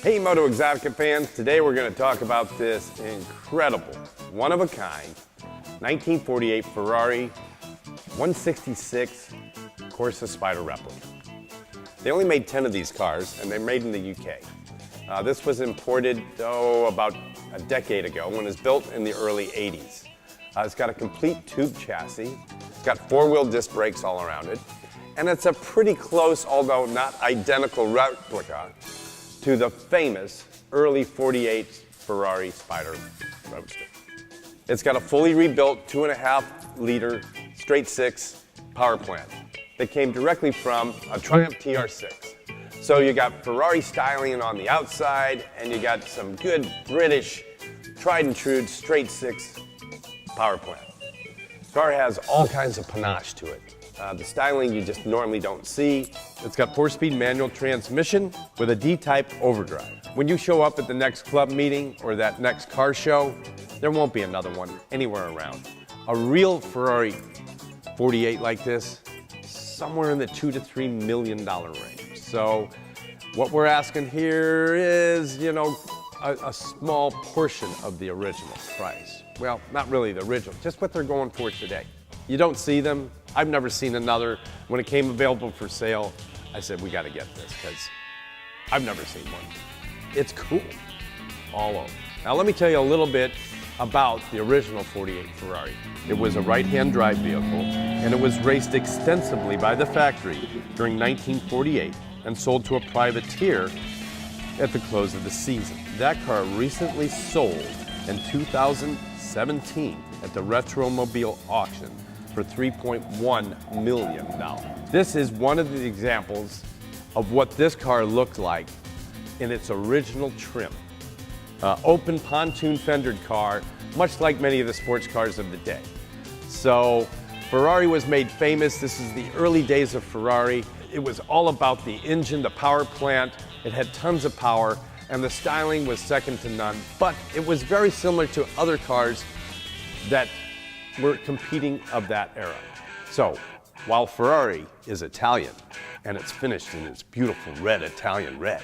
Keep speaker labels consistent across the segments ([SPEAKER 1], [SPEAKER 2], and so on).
[SPEAKER 1] Hey Moto Exotica fans, today we're going to talk about this incredible, one-of-a-kind 1948 Ferrari 166 Corsa Spyder replica. They only made 10 of these cars and they're made in the UK. This was imported, about a decade ago when it was built in the early 80s. It's got a complete tube chassis, it's got four-wheel disc brakes all around it, and it's a pretty close, although not identical replica to the famous early 48 Ferrari Spyder Roadster. It's got a fully rebuilt 2.5-liter straight six power plant that came directly from a Triumph TR6. So you got Ferrari styling on the outside, and you got some good British tried and true straight six power plant. The car has all kinds of panache to it. The styling you just normally don't see. It's got 4-speed manual transmission with a D-type overdrive. When you show up at the next club meeting or that next car show, there won't be another one anywhere around. A real Ferrari 48 like this, somewhere in the $2 to $3 million range. So what we're asking here is, a small portion of the original price. Well, not really the original, just what they're going for today. You don't see them. I've never seen another. When it came available for sale, I said, we got to get this because I've never seen one. It's cool all over. Now let me tell you a little bit about the original 48 Ferrari. It was a right-hand drive vehicle, and it was raced extensively by the factory during 1948 and sold to a privateer at the close of the season. That car recently sold in 2017 at the Retromobile auction for $3.1 million. This is one of the examples of what this car looked like in its original trim. Open pontoon fendered car, much like many of the sports cars of the day. So Ferrari was made famous. This is the early days of Ferrari. It was all about the engine, the power plant. It had tons of power, and the styling was second to none. But it was very similar to other cars that were competing of that era. So while Ferrari is Italian and it's finished in its beautiful red Italian red,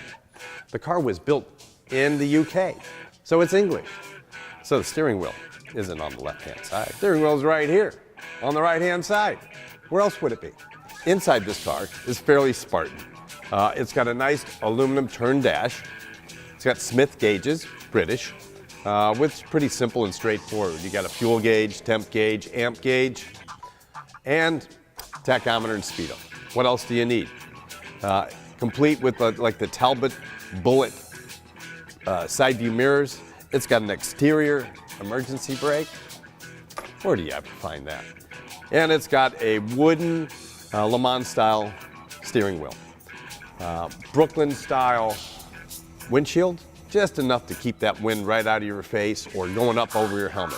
[SPEAKER 1] the car was built in the UK, so it's English. So the steering wheel isn't on the left-hand side. Steering wheel's right here on the right-hand side. Where else would it be? Inside this car is fairly Spartan. It's got a nice aluminum turn dash. It's got Smith gauges, British, which is pretty simple and straightforward. You got a fuel gauge, temp gauge, amp gauge, and tachometer and speedo. What else do you need? Complete with like the Talbot Bullet side view mirrors. It's got an exterior emergency brake. Where do you ever find that? And it's got a wooden Le Mans style steering wheel. Brooklyn style windshield. Just enough to keep that wind right out of your face or going up over your helmet.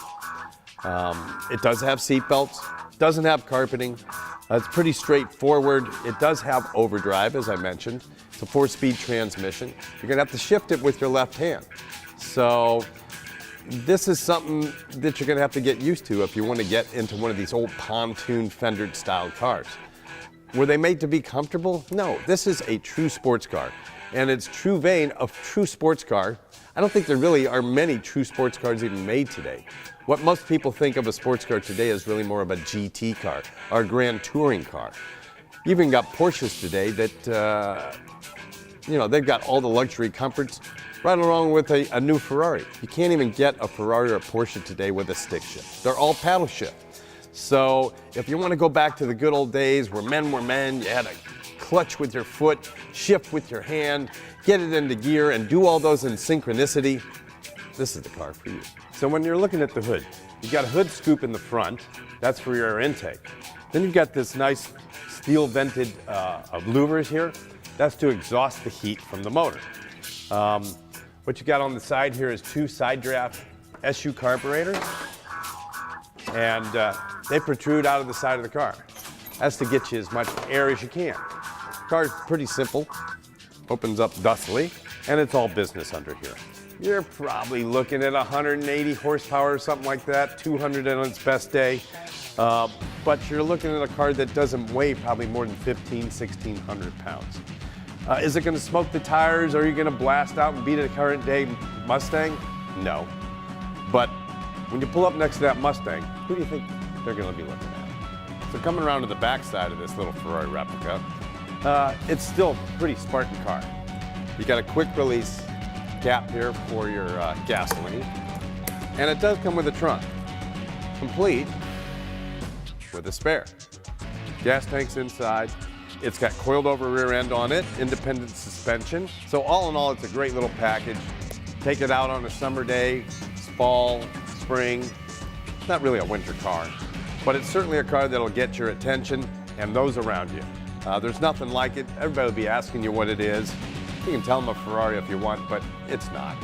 [SPEAKER 1] It does have seat belts, doesn't have carpeting. It's pretty straightforward. It does have overdrive, as I mentioned. It's a 4-speed transmission. You're gonna have to shift it with your left hand. So this is something that you're gonna have to get used to if you want to get into one of these old pontoon fendered style cars. Were they made to be comfortable? No, this is a true sports car. And its true vein of true sports car, I don't think there really are many true sports cars even made today. What most people think of a sports car today is really more of a GT car or a grand touring car. You even got Porsches today that, they've got all the luxury comforts right along with a new Ferrari. You can't even get a Ferrari or a Porsche today with a stick shift. They're all paddle shift. So if you want to go back to the good old days where men were men, you had a clutch with your foot, shift with your hand, get it into gear, and do all those in synchronicity, this is the car for you. So when you're looking at the hood, you've got a hood scoop in the front. That's for your air intake. Then you've got this nice steel vented louvers here. That's to exhaust the heat from the motor. What you got on the side here is 2 side draft SU carburetors, and they protrude out of the side of the car. That's to get you as much air as you can. The car's pretty simple, opens up dustily, and it's all business under here. You're probably looking at 180 horsepower or something like that, 200 on its best day. But you're looking at a car that doesn't weigh probably more than 1,600 pounds. Is it going to smoke the tires? Are you going to blast out and beat a current day Mustang? No. But when you pull up next to that Mustang, who do you think they're going to be looking at? So coming around to the back side of this little Ferrari replica, it's still a pretty Spartan car. You got a quick release cap here for your gasoline, and it does come with a trunk, complete with a spare. Gas tank's inside. It's got coiled over rear end on it, independent suspension. So all in all, it's a great little package. Take it out on a summer day, fall, spring. It's not really a winter car, but it's certainly a car that'll get your attention and those around you. There's nothing like it. Everybody will be asking you what it is. You can tell them a Ferrari if you want, but it's not.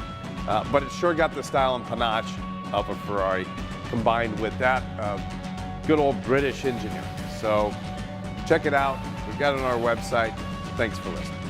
[SPEAKER 1] But it's sure got the style and panache of a Ferrari combined with that good old British engineering. So check it out. We've got it on our website. Thanks for listening.